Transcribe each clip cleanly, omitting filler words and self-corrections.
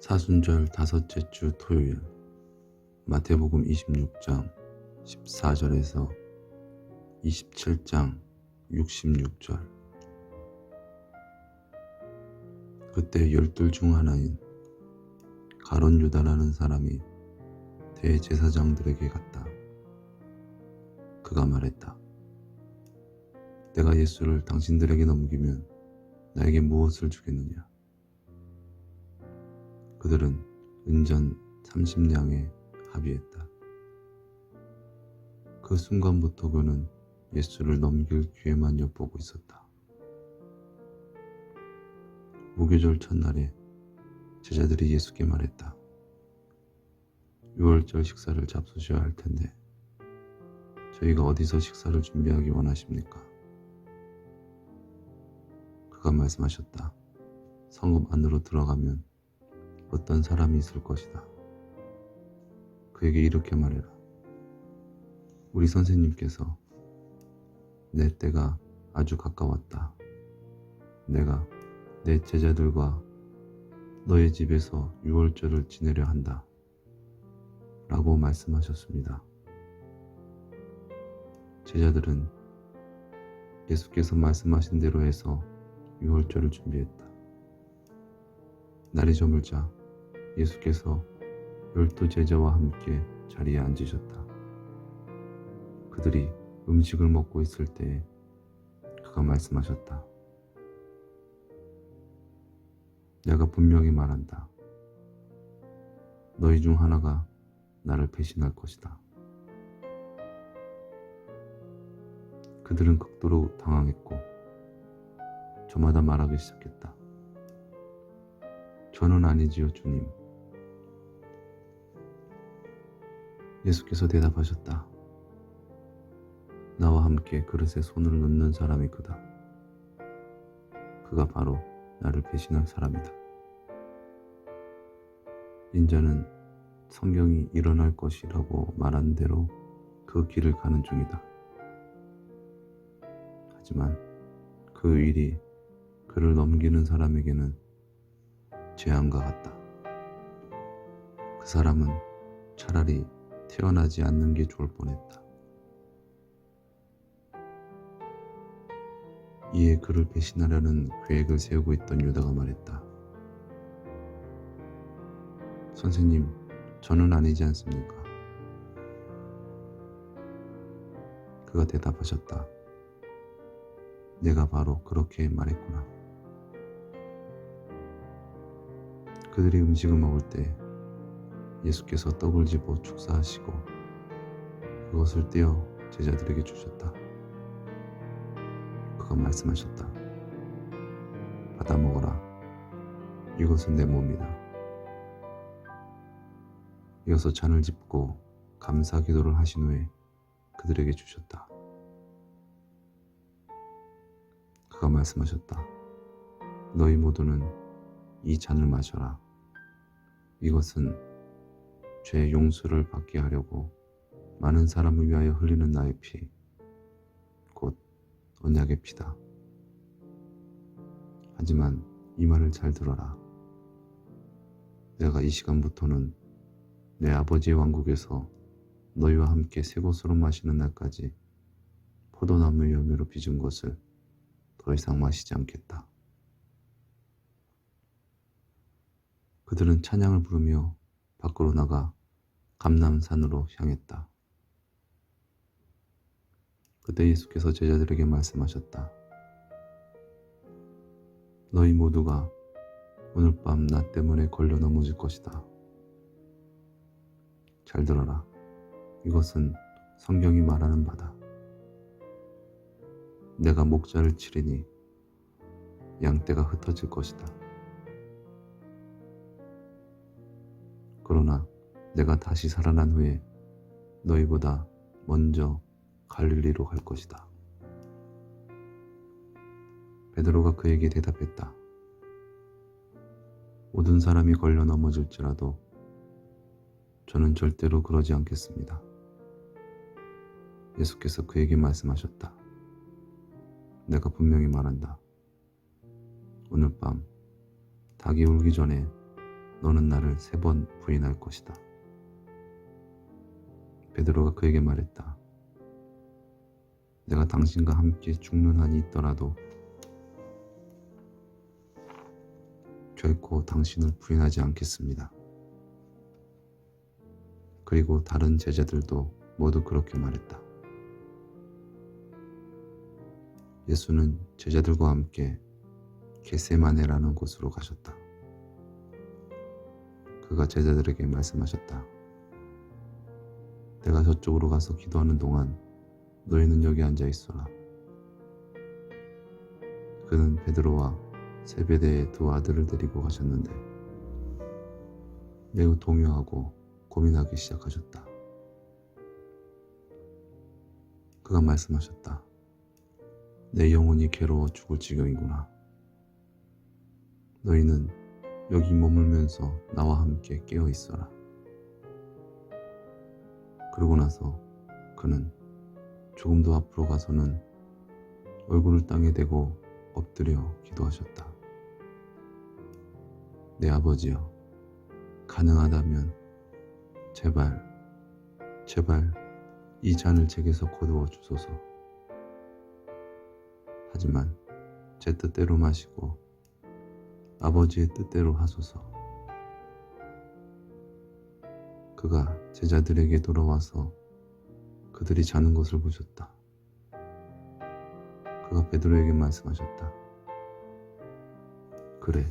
사순절 다섯째 주 토요일, 마태복음 26장 14절에서 27장 66절. 그때 열둘 중 하나인 가룟 유다라는 사람이 대제사장들에게 갔다. 그가 말했다. 내가 예수를 당신들에게 넘기면 나에게 무엇을 주겠느냐? 그들은 은전 30냥에 합의했다. 그 순간부터 그는 예수를 넘길 기회만 엿보고 있었다. 무교절 첫날에 제자들이 예수께 말했다. 유월절 식사를 잡수셔야 할 텐데 저희가 어디서 식사를 준비하기 원하십니까? 그가 말씀하셨다. 성읍 안으로 들어가면 어떤 사람이 있을 것이다. 그에게 이렇게 말해라. 우리 선생님께서 내 때가 아주 가까웠다. 내가 내 제자들과 너의 집에서 유월절을 지내려 한다. 라고 말씀하셨습니다. 제자들은 예수께서 말씀하신 대로 해서 유월절을 준비했다. 날이 저물자 예수께서 12 제자와 함께 자리에 앉으셨다. 그들이 음식을 먹고 있을 때에 그가 말씀하셨다. 내가 분명히 말한다. 너희 중 하나가 나를 배신할 것이다. 그들은 극도로 당황했고 저마다 말하기 시작했다. 저는 아니지요, 주님. 예수께서 대답하셨다. 나와 함께 그릇에 손을 넣는 사람이 그다. 그가 바로 나를 배신할 사람이다. 인자는 성경이 일어날 것이라고 말한 대로 그 길을 가는 중이다. 하지만 그 일이 그를 넘기는 사람에게는 재앙과 같다. 그 사람은 차라리 태어나지 않는 게 좋을 뻔했다. 이에 그를 배신하려는 계획을 세우고 있던 유다가 말했다. 선생님, 저는 아니지 않습니까? 그가 대답하셨다. 내가 바로 그렇게 말했구나. 그들이 음식을 먹을 때 예수께서 떡을 집어 축사하시고 그것을 떼어 제자들에게 주셨다. 그가 말씀하셨다. 받아 먹어라. 이것은 내 몸이다. 이어서 잔을 짚고 감사 기도를 하신 후에 그들에게 주셨다. 그가 말씀하셨다. 너희 모두는 이 잔을 마셔라. 이것은 죄 용서를 받게 하려고 많은 사람을 위하여 흘리는 나의 피, 곧 언약의 피다. 하지만 이 말을 잘 들어라. 내가 이 시간부터는 내 아버지의 왕국에서 너희와 함께 새 것으로 마시는 날까지 포도나무 열매로 빚은 것을 더 이상 마시지 않겠다. 그들은 찬양을 부르며 밖으로 나가 감람산으로 향했다. 그때 예수께서 제자들에게 말씀하셨다. 너희 모두가 오늘 밤 나 때문에 걸려 넘어질 것이다. 잘 들어라. 이것은 성경이 말하는 바다. 내가 목자를 치리니 양떼가 흩어질 것이다. 그러나 내가 다시 살아난 후에 너희보다 먼저 갈릴리로 갈 것이다. 베드로가 그에게 대답했다. 모든 사람이 걸려 넘어질지라도 저는 절대로 그러지 않겠습니다. 예수께서 그에게 말씀하셨다. 내가 분명히 말한다. 오늘 밤 닭이 울기 전에 너는 나를 3번 부인할 것이다. 베드로가 그에게 말했다. 내가 당신과 함께 죽는 한이 있더라도 결코 당신을 부인하지 않겠습니다. 그리고 다른 제자들도 모두 그렇게 말했다. 예수는 제자들과 함께 겟세마네라는 곳으로 가셨다. 그가 제자들에게 말씀하셨다. 내가 저쪽으로 가서 기도하는 동안 너희는 여기 앉아 있어라. 그는 베드로와 세베대의 2 아들을 데리고 가셨는데 매우 동요하고 고민하기 시작하셨다. 그가 말씀하셨다. 내 영혼이 괴로워 죽을 지경이구나. 너희는 여기 머물면서 나와 함께 깨어 있어라. 그러고 나서 그는 조금 더 앞으로 가서는 얼굴을 땅에 대고 엎드려 기도하셨다. 내 아버지여, 가능하다면 제발 이 잔을 제게서 거두어 주소서. 하지만 제 뜻대로 마시고 아버지의 뜻대로 하소서. 그가 제자들에게 돌아와서 그들이 자는 것을 보셨다. 그가 베드로에게 말씀하셨다. 그래,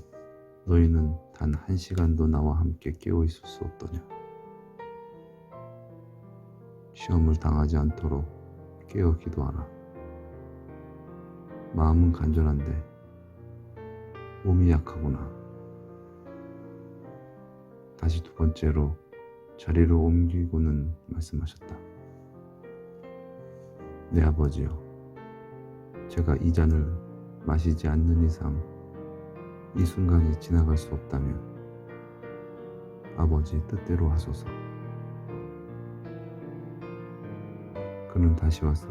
너희는 단 1시간도 나와 함께 깨어 있을 수 없더냐. 시험을 당하지 않도록 깨어 기도하라. 마음은 간절한데 몸이 약하구나. 다시 2번째로 자리를 옮기고는 말씀하셨다. 내 아버지여, 제가 이 잔을 마시지 않는 이상 이 순간이 지나갈 수 없다면 아버지 뜻대로 하소서. 그는 다시 와서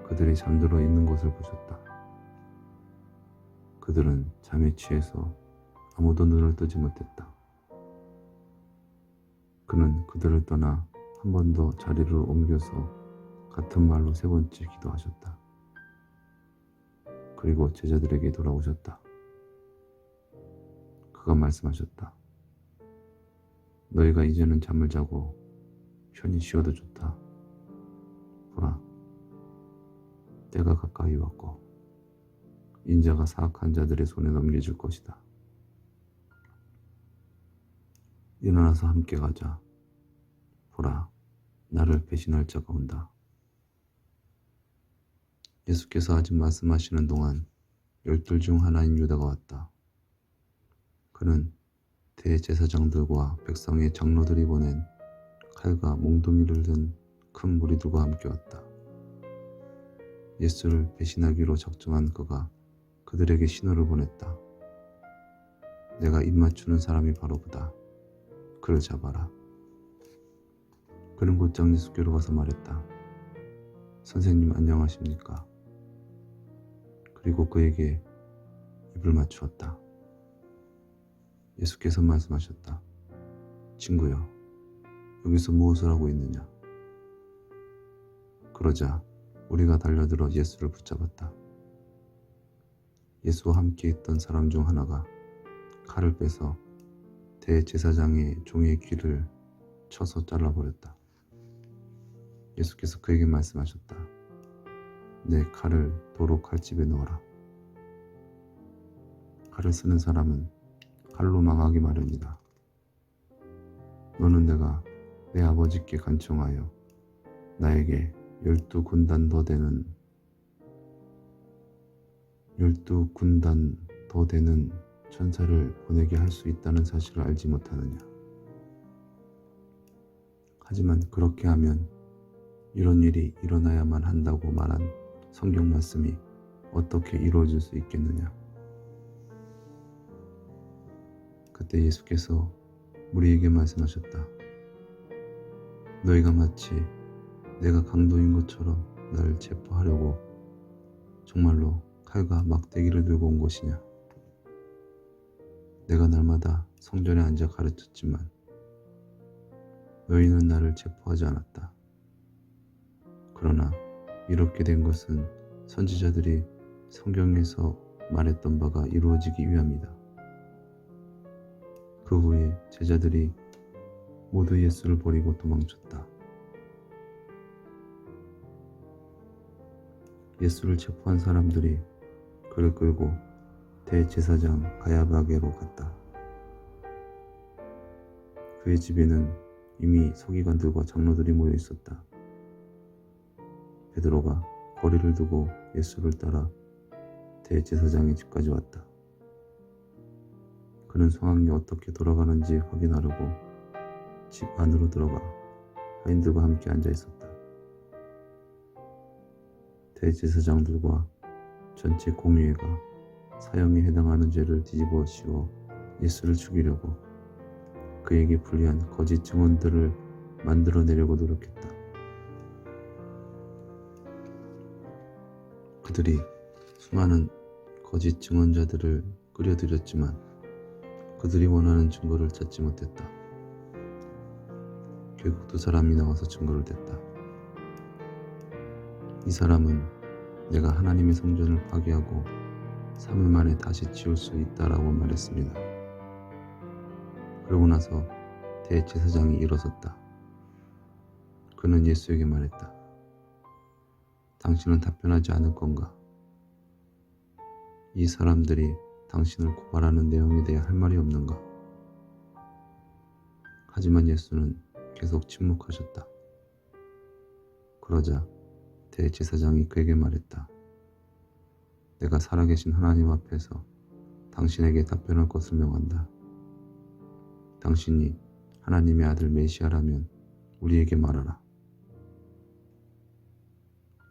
그들이 잠들어 있는 것을 보셨다. 그들은 잠에 취해서 아무도 눈을 뜨지 못했다. 그는 그들을 떠나 한 번 더 자리를 옮겨서 같은 말로 3번째 기도하셨다. 그리고 제자들에게 돌아오셨다. 그가 말씀하셨다. 너희가 이제는 잠을 자고 편히 쉬어도 좋다. 보라, 때가 가까이 왔고 인자가 사악한 자들의 손에 넘겨질 것이다. 일어나서 함께 가자. 보라, 나를 배신할 자가 온다. 예수께서 아직 말씀하시는 동안 12 중 하나인 유다가 왔다. 그는 대제사장들과 백성의 장로들이 보낸 칼과 몽둥이를 든 큰 무리들과 함께 왔다. 예수를 배신하기로 작정한 그가 그들에게 신호를 보냈다. 내가 입 맞추는 사람이 바로 그다. 그를 잡아라. 그는 곧장 예수께로 가서 말했다. 선생님 안녕하십니까? 그리고 그에게 입을 맞추었다. 예수께서 말씀하셨다. 친구여, 여기서 무엇을 하고 있느냐? 그러자 우리가 달려들어 예수를 붙잡았다. 예수와 함께 있던 사람 중 하나가 칼을 빼서 대제사장의 종의 귀를 쳐서 잘라버렸다. 예수께서 그에게 말씀하셨다. 내 칼을 도로 칼집에 넣어라. 칼을 쓰는 사람은 칼로 망하기 마련이다. 너는 내가 내 아버지께 간청하여 나에게 12군단 더 되는 천사를 보내게 할 수 있다는 사실을 알지 못하느냐. 하지만 그렇게 하면 이런 일이 일어나야만 한다고 말한 성경 말씀이 어떻게 이루어질 수 있겠느냐. 그때 예수께서 우리에게 말씀하셨다. 너희가 마치 내가 강도인 것처럼 나를 체포하려고 정말로 칼과 막대기를 들고 온 것이냐. 내가 날마다 성전에 앉아 가르쳤지만 너희는 나를 체포하지 않았다. 그러나 이렇게 된 것은 선지자들이 성경에서 말했던 바가 이루어지기 위함이다. 그 후에 제자들이 모두 예수를 버리고 도망쳤다. 예수를 체포한 사람들이 그를 끌고 대제사장 가야바게로 갔다. 그의 집에는 이미 서기관들과 장로들이 모여 있었다. 베드로가 거리를 두고 예수를 따라 대제사장의 집까지 왔다. 그는 상황이 어떻게 돌아가는지 확인하려고 집 안으로 들어가 하인들과 함께 앉아 있었다. 대제사장들과 전체 공의회가 사형에 해당하는 죄를 뒤집어 씌워 예수를 죽이려고 그에게 불리한 거짓 증언들을 만들어내려고 노력했다. 그들이 수많은 거짓 증언자들을 끌어들였지만 그들이 원하는 증거를 찾지 못했다. 결국 두 사람이 나와서 증거를 댔다. 이 사람은 내가 하나님의 성전을 파괴하고 3일 만에 다시 지을 수 있다라고 말했습니다. 그러고 나서 대제사장이 일어섰다. 그는 예수에게 말했다. 당신은 답변하지 않을 건가? 이 사람들이 당신을 고발하는 내용에 대해 할 말이 없는가? 하지만 예수는 계속 침묵하셨다. 그러자 대제사장이 그에게 말했다. 내가 살아계신 하나님 앞에서 당신에게 답변할 것을 명한다. 당신이 하나님의 아들 메시아라면 우리에게 말하라.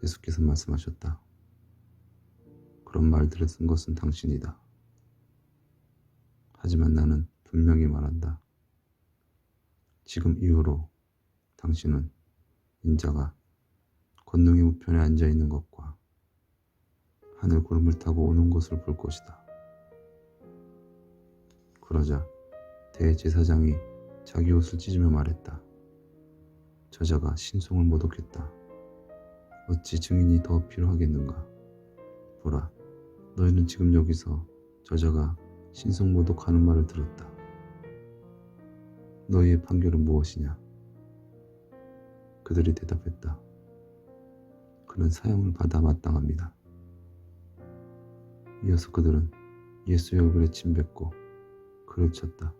예수께서 말씀하셨다. 그런 말들을 쓴 것은 당신이다. 하지만 나는 분명히 말한다. 지금 이후로 당신은 인자가 권능의 우편에 앉아 있는 것과 하늘 구름을 타고 오는 것을 볼 것이다. 그러자 대제사장이 자기 옷을 찢으며 말했다. 저자가 신송을 모독했다. 어찌 증인이 더 필요하겠는가? 보라, 너희는 지금 여기서 저자가 신송 모독하는 말을 들었다. 너희의 판결은 무엇이냐? 그들이 대답했다. 그는 사형을 받아 마땅합니다. 이어서 그들은 예수의 얼굴에 침 뱉고 그를 쳤다.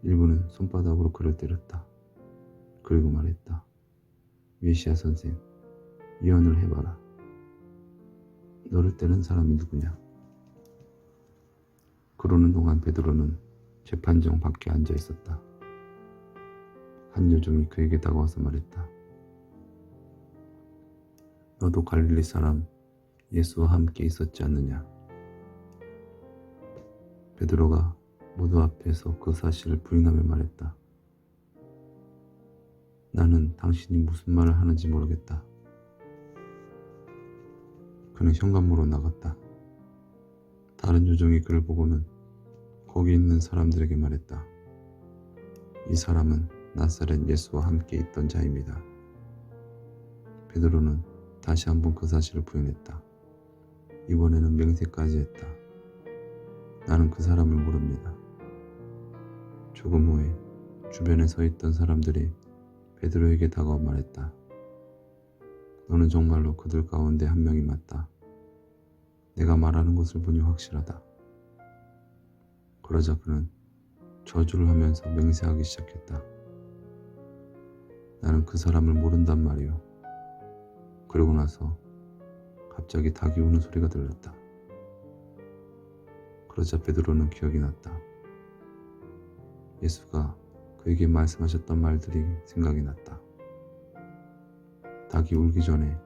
일부는 손바닥으로 그를 때렸다. 그리고 말했다. 메시아 선생, 예언을 해봐라. 너를 때린 사람이 누구냐? 그러는 동안 베드로는 재판정 밖에 앉아 있었다. 한 여종이 그에게 다가와서 말했다. 너도 갈릴리 사람 예수와 함께 있었지 않느냐? 베드로가 모두 앞에서 그 사실을 부인하며 말했다. 나는 당신이 무슨 말을 하는지 모르겠다. 그는 현관문으로 나갔다. 다른 요정이 그를 보고는 거기 있는 사람들에게 말했다. 이 사람은 나사렛 예수와 함께 있던 자입니다. 베드로는 다시 한번 그 사실을 부인했다. 이번에는 맹세까지 했다. 나는 그 사람을 모릅니다. 조금 후에 주변에 서 있던 사람들이 베드로에게 다가와 말했다. 너는 정말로 그들 가운데 한 명이 맞다. 내가 말하는 것을 보니 확실하다. 그러자 그는 저주를 하면서 맹세하기 시작했다. 나는 그 사람을 모른단 말이오. 그러고 나서 갑자기 닭이 우는 소리가 들렸다. 그러자 베드로는 기억이 났다. 예수가 그에게 말씀하셨던 말들이 생각이 났다. 닭이 울기 전에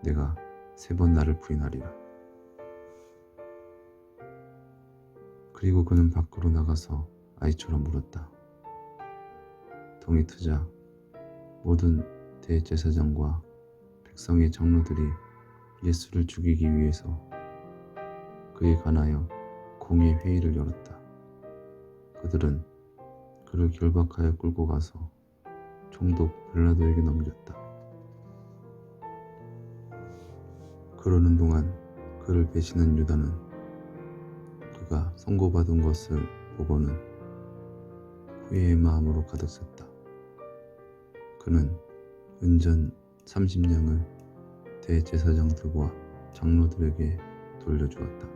내가 3번 나를 부인하리라. 그리고 그는 밖으로 나가서 아이처럼 울었다. 동이 트자 모든 대제사장과 백성의 장로들이 예수를 죽이기 위해서 그에 관하여 공의 회의를 열었다. 그들은 그를 결박하여 끌고 가서 총독 빌라도에게 넘겼다. 그러는 동안 그를 배신한 유다는 그가 선고받은 것을 보고는 후회의 마음으로 가득 찼다. 그는 은전 30냥을 대제사장들과 장로들에게 돌려주었다.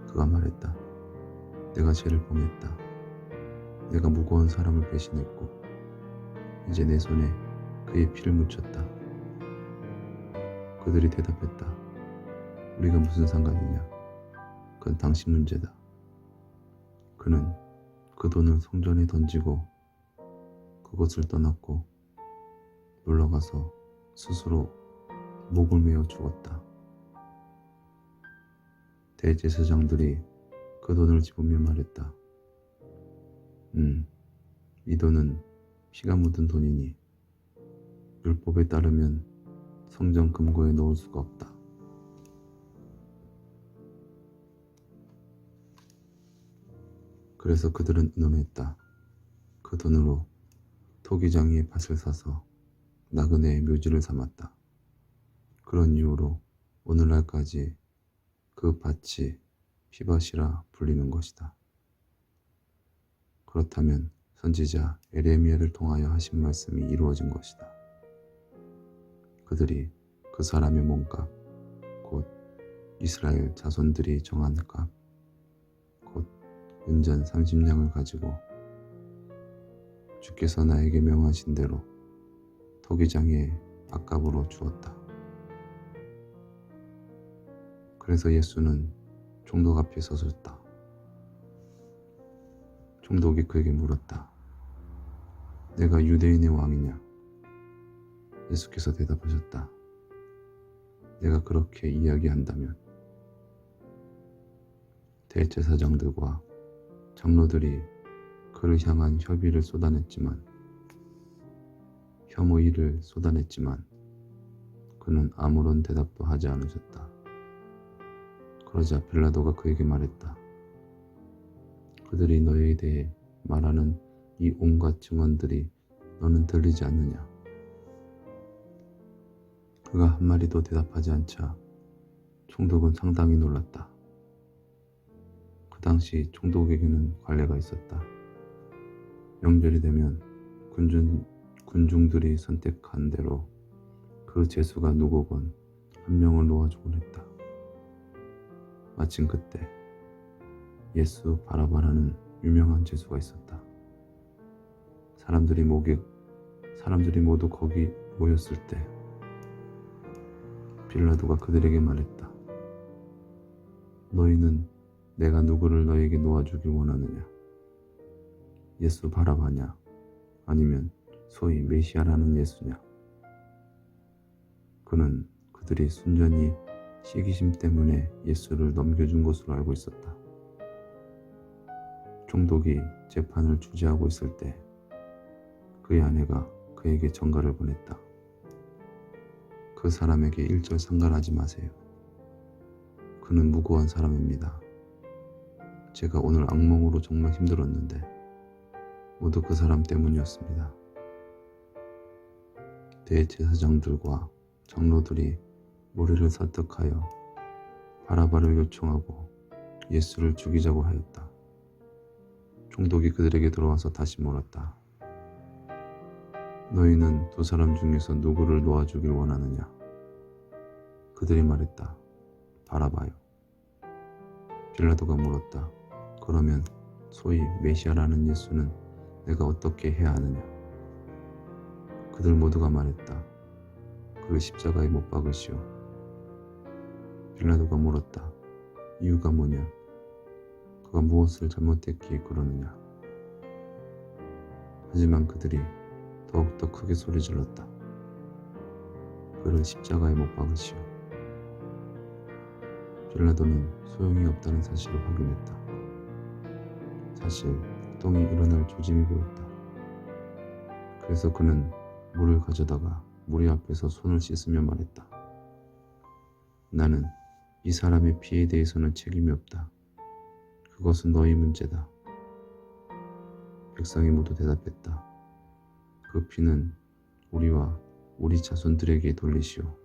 그가 말했다. 내가 죄를 범했다. 내가 무거운 사람을 배신했고 이제 내 손에 그의 피를 묻혔다. 그들이 대답했다. 우리가 무슨 상관이냐? 그건 당신 문제다. 그는 그 돈을 성전에 던지고 그곳을 떠났고 놀러가서 스스로 목을 메어 죽었다. 대제사장들이 그 돈을 집으며 말했다. 이 돈은 피가 묻은 돈이니 율법에 따르면 성전 금고에 넣을 수가 없다. 그래서 그들은 의논했다. 그 돈으로 토기장이의 밭을 사서 나그네의 묘지를 삼았다. 그런 이유로 오늘날까지 그 밭이 피밭이라 불리는 것이다. 그렇다면 선지자 에레미야를 통하여 하신 말씀이 이루어진 것이다. 그들이 그 사람의 몸값, 곧 이스라엘 자손들이 정한 값, 곧 은전 30냥을 가지고 주께서 나에게 명하신 대로 토기장의 밭값으로 주었다. 그래서 예수는 총독 앞에 서섰다. 총독이 그에게 물었다. 내가 유대인의 왕이냐? 예수께서 대답하셨다. 내가 그렇게 이야기한다면 대제사장들과 장로들이 그를 향한 혐의를 쏟아냈지만 그는 아무런 대답도 하지 않으셨다. 그러자 빌라도가 그에게 말했다. 그들이 너에 대해 말하는 이 온갖 증언들이 너는 들리지 않느냐? 그가 한마디도 대답하지 않자 총독은 상당히 놀랐다. 그 당시 총독에게는 관례가 있었다. 명절이 되면 군중들이 선택한 대로 그 죄수가 누구건 한 명을 놓아주곤 했다. 마침 그때 예수 바라바라는 유명한 죄수가 있었다. 사람들이 모두 거기 모였을 때 빌라도가 그들에게 말했다. 너희는 내가 누구를 너에게 놓아주길 원하느냐? 예수 바라바냐? 아니면 소위 메시아라는 예수냐? 그는 그들이 순전히 시기심 때문에 예수를 넘겨준 것으로 알고 있었다. 총독이 재판을 주재하고 있을 때 그의 아내가 그에게 전가를 보냈다. 그 사람에게 일절 상관하지 마세요. 그는 무고한 사람입니다. 제가 오늘 악몽으로 정말 힘들었는데 모두 그 사람 때문이었습니다. 대제사장들과 장로들이 우리를 설득하여 바라바를 요청하고 예수를 죽이자고 하였다. 총독이 그들에게 들어와서 다시 물었다. 너희는 두 사람 중에서 누구를 놓아주길 원하느냐? 그들이 말했다. 바라바요. 빌라도가 물었다. 그러면 소위 메시아라는 예수는 내가 어떻게 해야 하느냐? 그들 모두가 말했다. 그를 십자가에 못 박으시오. 빌라도가 물었다. 이유가 뭐냐? 그가 무엇을 잘못했기에 그러느냐? 하지만 그들이 더욱더 크게 소리질렀다. 그를 십자가에 못 박으시오. 빌라도는 소용이 없다는 사실을 확인했다. 사실 똥이 일어날 조짐이 보였다. 그래서 그는 물을 가져다가 무리 앞에서 손을 씻으며 말했다. 나는 이 사람의 피에 대해서는 책임이 없다. 그것은 너희 문제다. 백성이 모두 대답했다. 그 피는 우리와 우리 자손들에게 돌리시오.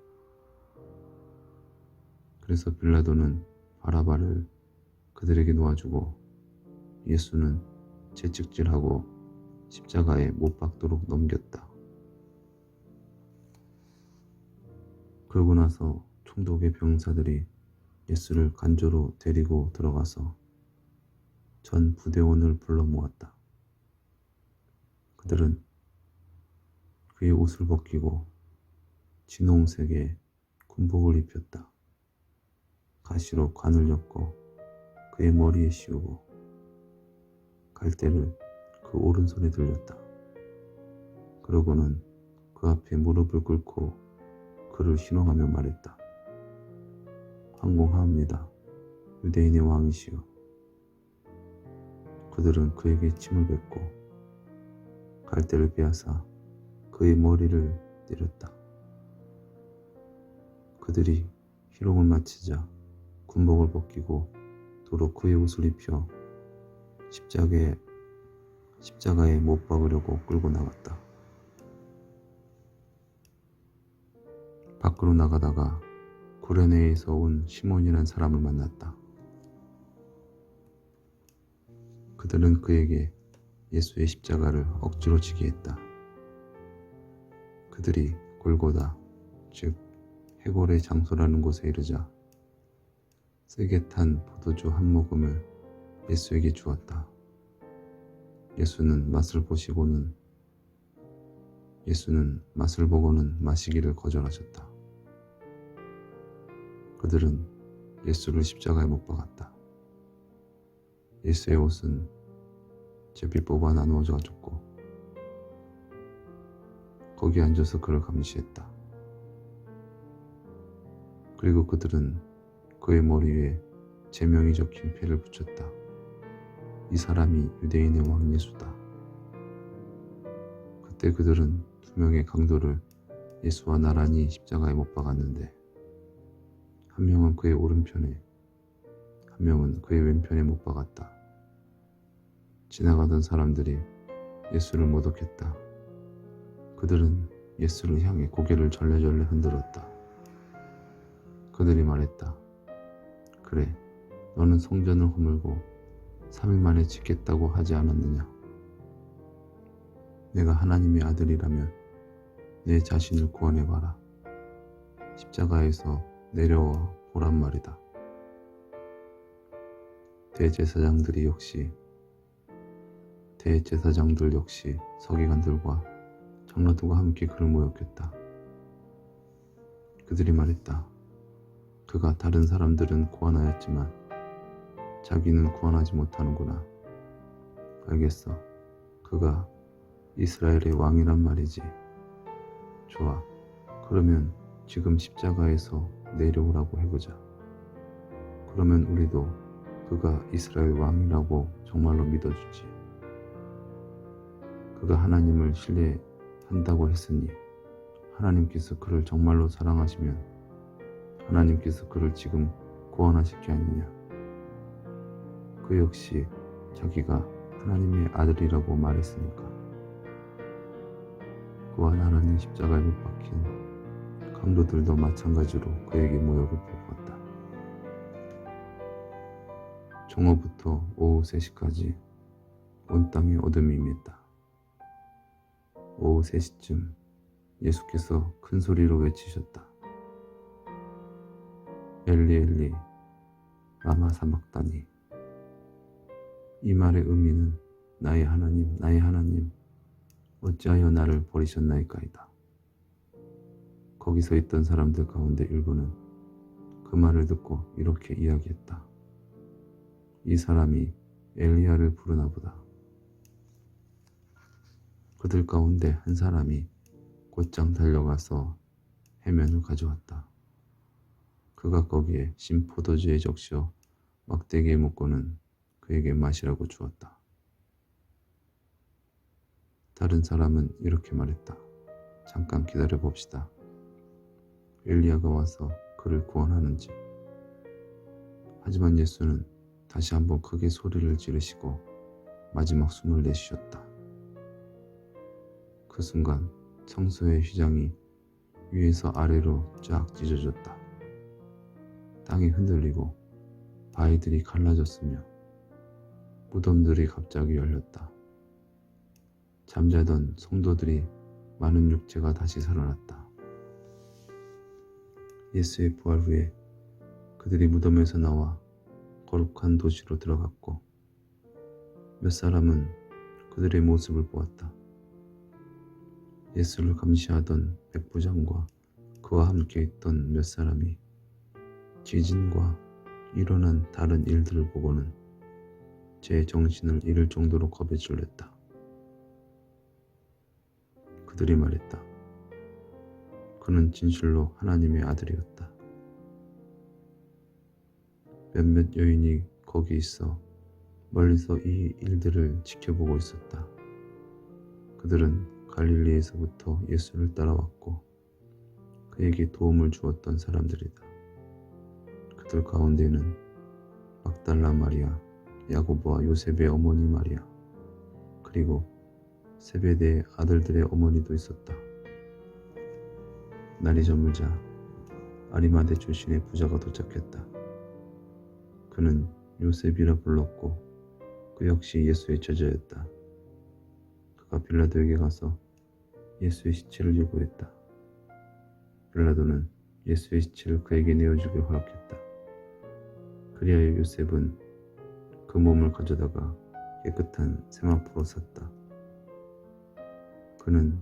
그래서 빌라도는 바라바를 그들에게 놓아주고 예수는 채찍질하고 십자가에 못 박도록 넘겼다. 그러고 나서 총독의 병사들이 예수를 간조로 데리고 들어가서 전 부대원을 불러 모았다. 그들은 그의 옷을 벗기고 진홍색의 군복을 입혔다. 가시로 관을 엮고 그의 머리에 씌우고 갈대를 그 오른손에 들렸다. 그러고는 그 앞에 무릎을 꿇고 그를 신앙하며 말했다. 황공하옵니다. 유대인의 왕이시여. 그들은 그에게 침을 뱉고 갈대를 빼앗아 그의 머리를 때렸다. 그들이 희롱을 마치자 군복을 벗기고 도로 그의 옷을 입혀 십자가에 못 박으려고 끌고 나갔다. 밖으로 나가다가 구레네에서 온 시몬이라는 사람을 만났다. 그들은 그에게 예수의 십자가를 억지로 지게 했다. 그들이 골고다, 즉 해골의 장소라는 곳에 이르자 세게 탄 포도주 한 모금을 예수에게 주었다. 예수는 맛을 보고는 마시기를 거절하셨다. 그들은 예수를 십자가에 못 박았다. 예수의 옷은 제비 뽑아 나누어져 줬고 거기 앉아서 그를 감시했다. 그리고 그들은 그의 머리 위에 제명이 적힌 패를 붙였다. 이 사람이 유대인의 왕 예수다. 그때 그들은 두 명의 강도를 예수와 나란히 십자가에 못 박았는데 한 명은 그의 오른편에 한 명은 그의 왼편에 못 박았다. 지나가던 사람들이 예수를 모독했다. 그들은 예수를 향해 고개를 절레절레 흔들었다. 그들이 말했다. 그래, 너는 성전을 허물고 3일 만에 짓겠다고 하지 않았느냐? 내가 하나님의 아들이라면 내 자신을 구원해봐라. 십자가에서 내려와 보란 말이다. 대제사장들 역시 서기관들과 장로들과 함께 그를 모욕했다. 그들이 말했다. 그가 다른 사람들은 구원하였지만 자기는 구원하지 못하는구나. 알겠어. 그가 이스라엘의 왕이란 말이지. 좋아. 그러면 지금 십자가에서 내려오라고 해보자. 그러면 우리도 그가 이스라엘 왕이라고 정말로 믿어주지. 그가 하나님을 신뢰한다고 했으니 하나님께서 그를 정말로 사랑하시면 하나님께서 그를 지금 구원하실 게 아니냐. 그 역시 자기가 하나님의 아들이라고 말했으니까. 그와 나란히 십자가에 못 박힌 강도들도 마찬가지로 그에게 모욕을 퍼부었다. 종어부터 오후 3시까지 온 땅에 어둠이 임했다. 오후 3시쯤 예수께서 큰 소리로 외치셨다. 엘리 엘리 라마 사박다니. 이 말의 의미는 나의 하나님 어찌하여 나를 버리셨나이까이다. 거기서 있던 사람들 가운데 일부는 그 말을 듣고 이렇게 이야기했다. 이 사람이 엘리야를 부르나 보다. 그들 가운데 한 사람이 곧장 달려가서 해면을 가져왔다. 그가 거기에 신 포도주에 적셔 막대기에 묶고는 그에게 마시라고 주었다. 다른 사람은 이렇게 말했다. 잠깐 기다려 봅시다. 엘리야가 와서 그를 구원하는지. 하지만 예수는 다시 한번 크게 소리를 지르시고 마지막 숨을 내쉬었다. 그 순간 성소의 휘장이 위에서 아래로 쫙 찢어졌다. 땅이 흔들리고 바위들이 갈라졌으며 무덤들이 갑자기 열렸다. 잠자던 성도들이 많은 육체가 다시 살아났다. 예수의 부활 후에 그들이 무덤에서 나와 거룩한 도시로 들어갔고 몇 사람은 그들의 모습을 보았다. 예수를 감시하던 백부장과 그와 함께 있던 몇 사람이 지진과 일어난 다른 일들을 보고는 제 정신을 잃을 정도로 겁에 질렸다. 그들이 말했다. 그는 진실로 하나님의 아들이었다. 몇몇 여인이 거기 있어 멀리서 이 일들을 지켜보고 있었다. 그들은 갈릴리에서부터 예수를 따라왔고 그에게 도움을 주었던 사람들이다. 그들 가운데는 막달라 마리아, 야고보와 요셉의 어머니 마리아, 그리고 세베대의 아들들의 어머니도 있었다. 날이 저물자 아리마대 출신의 부자가 도착했다. 그는 요셉이라 불렀고 그 역시 예수의 제자였다. 그가 빌라도에게 가서 예수의 시체를 요구했다. 빌라도는 예수의 시체를 그에게 내어주길 허락했다. 그리하여 요셉은 그 몸을 가져다가 깨끗한 세마포로 쌌다. 그는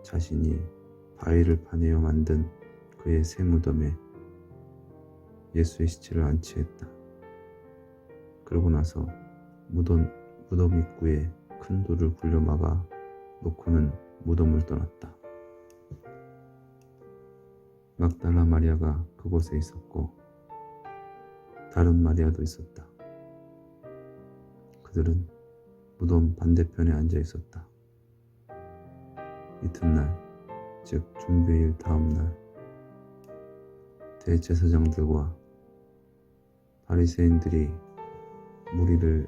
자신이 바위를 파내어 만든 그의 새 무덤에 예수의 시체를 안치했다. 그러고 나서 무덤 입구에 큰 돌을 굴려 막아 놓고는 무덤을 떠났다. 막달라 마리아가 그곳에 있었고 다른 마리아도 있었다. 그들은 무덤 반대편에 앉아 있었다. 이튿날, 즉 준비일 다음날, 대제사장들과 바리새인들이 무리를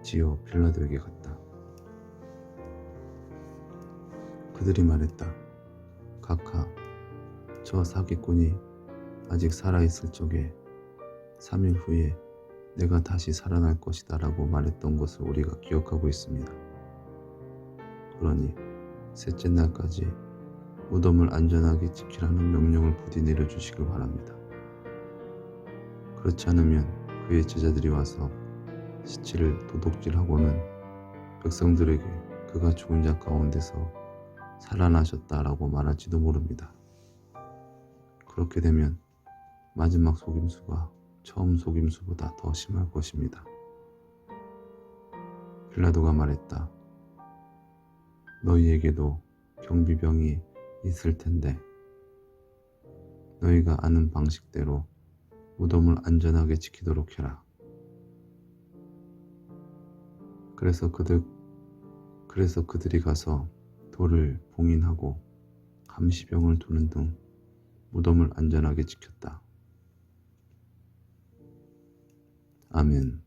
지어 빌라도에게 갔다. 그들이 말했다. 각하, 저 사기꾼이 아직 살아있을 적에 3일 후에 내가 다시 살아날 것이다 라고 말했던 것을 우리가 기억하고 있습니다. 그러니 셋째 날까지 무덤을 안전하게 지키라는 명령을 부디 내려주시길 바랍니다. 그렇지 않으면 그의 제자들이 와서 시체를 도둑질하고는 백성들에게 그가 죽은 자 가운데서 살아나셨다라고 말할지도 모릅니다. 그렇게 되면 마지막 속임수가 처음 속임수보다 더 심할 것입니다. 빌라도가 말했다. 너희에게도 경비병이 있을 텐데 너희가 아는 방식대로 무덤을 안전하게 지키도록 해라. 그래서 그들이 가서 돌을 봉인하고 감시병을 두는 등 무덤을 안전하게 지켰다. 아멘.